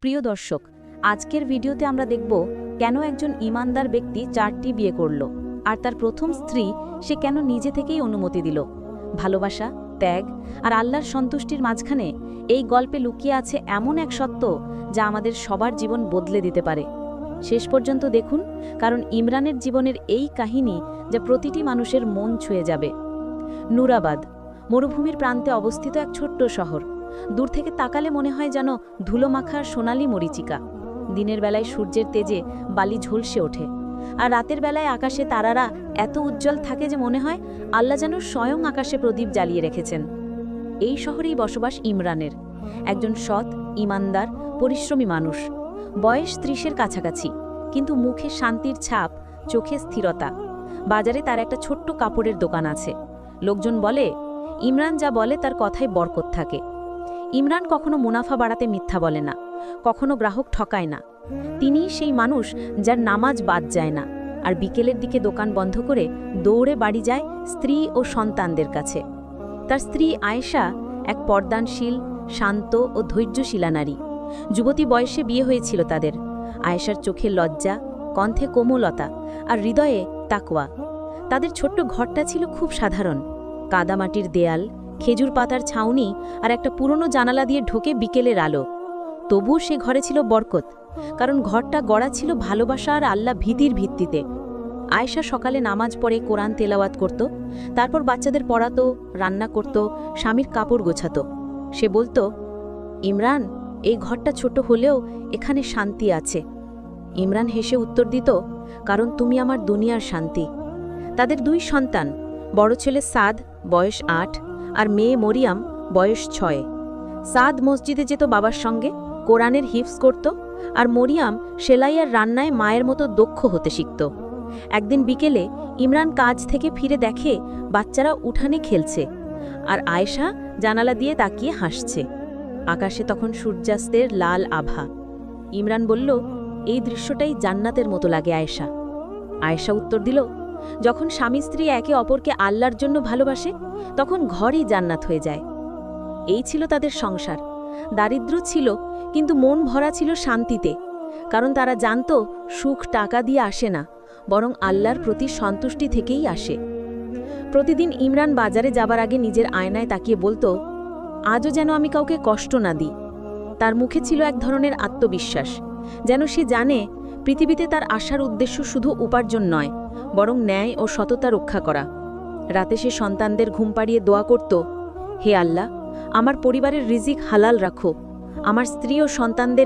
প্রিয় দর্শক, আজকের ভিডিওতে আমরা দেখব কেন একজন ইমানদার ব্যক্তি 4টি বিয়ে করল, আর তার প্রথম স্ত্রী সে কেন নিজে থেকেই অনুমতি দিল। ভালোবাসা, ত্যাগ আর আল্লাহর সন্তুষ্টির মাঝখানে এই গল্পে লুকিয়ে আছে এমন এক সত্য যা আমাদের সবার জীবন বদলে দিতে পারে। শেষ পর্যন্ত দেখুন, কারণ ইমরানের জীবনের এই কাহিনী যা প্রতিটি মানুষের মন ছুঁয়ে যাবে। নুরাবাদ মরুভূমির প্রান্তে অবস্থিত এক ছোট্ট শহর। দূর থেকে তাকালে মনে হয় যেন ধুলোমাখা সোনালি মরিচিকা। দিনের বেলায় সূর্যের তেজে বালি ঝলসে ওঠে, আর রাতের বেলায় আকাশে তারারা এত উজ্জ্বল থাকে যে মনে হয় আল্লাহ যেন স্বয়ং আকাশে প্রদীপ জ্বালিয়ে রেখেছেন। এই শহরেই বসবাস ইমরানের, একজন সৎ, ইমানদার, পরিশ্রমী মানুষ। বয়স 30-এর কাছাকাছি, কিন্তু মুখে শান্তির ছাপ, চোখে স্থিরতা। বাজারে তার একটা ছোট্ট কাপড়ের দোকান আছে। লোকজন বলে, ইমরান যা বলে তার কথায় বরকত থাকে। ইমরান কখনো মুনাফা বাড়াতে মিথ্যা বলে না, কখনো গ্রাহক ঠকায় না। তিনি সেই মানুষ যার নামাজ বাদ যায় না, আর বিকেলের দিকে দোকান বন্ধ করে দৌড়ে বাড়ি যায় স্ত্রী ও সন্তানদের কাছে। তার স্ত্রী আয়েশা এক পর্দানশীল, শান্ত ও ধৈর্যশীলা নারী। যুবতী বয়সে বিয়ে হয়েছিল তাদের। আয়েশার চোখে লজ্জা, কণ্ঠে কোমলতা আর হৃদয়ে তাকওয়া। তাদের ছোট্ট ঘরটা ছিল খুব সাধারণ। কাদামাটির দেয়াল, খেজুর পাতার ছাউনি আর একটা পুরনো জানালা দিয়ে ঢোকে বিকেলের আলো। তবুও সে ঘরে ছিল বরকত, কারণ ঘরটা গড়া ছিল ভালোবাসা আর আল্লাহ ভীতির ভিত্তিতে। আয়েশা সকালে নামাজ পড়ে কোরআন তেলাওয়াত করত, তারপর বাচ্চাদের পড়াতো, রান্না করত, স্বামীর কাপড় গোছাতো। সে বলতো, ইমরান, এই ঘরটা ছোট হলেও এখানে শান্তি আছে। ইমরান হেসে উত্তর দিত, কারণ তুমি আমার দুনিয়ার শান্তি। তাদের 2 সন্তান, বড় ছেলে সাদ, বয়স 8, আর মেয়ে মরিয়াম, বয়স 6। সাদ মসজিদে যেত বাবার সঙ্গে, কোরআনের হিফজ করত, আর মরিয়াম সেলাই আর রান্নায় মায়ের মতো দক্ষ হতে শিখত। একদিন বিকেলে ইমরান কাজ থেকে ফিরে দেখে বাচ্চারা উঠানে খেলছে, আর আয়েশা জানালা দিয়ে তাকিয়ে হাসছে। আকাশে তখন সূর্যাস্তের লাল আভা। ইমরান বলল, এই দৃশ্যটাই জান্নাতের মতো লাগে আয়েশা। আয়েশা উত্তর দিল, যখন স্বামী স্ত্রী একে অপরকে আল্লাহর জন্য ভালোবাসে, তখন ঘরই জান্নাত হয়ে যায়। এই ছিল তাদের সংসার। দারিদ্র ছিল, কিন্তু মন ভরা ছিল শান্তিতে, কারণ তারা জানত সুখ টাকা দিয়ে আসে না, বরং আল্লাহর প্রতি সন্তুষ্টি থেকেই আসে। প্রতিদিন ইমরান বাজারে যাবার আগে নিজের আয়নায় তাকিয়ে বলতো, আজও যেন আমি কাউকে কষ্ট না দিই। তার মুখে ছিল এক ধরনের আত্মবিশ্বাস, যেন সে জানে পৃথিবীতে তার আসার উদ্দেশ্য শুধু উপার্জন নয়, বরং ন্যায় ও সততা রক্ষা করা। রাতে সে সন্তানদের ঘুম পাড়িয়ে দোয়া করত, হে আল্লাহ, আমার পরিবারের রিজিক হালাল রাখো, আমার স্ত্রী ও সন্তানদের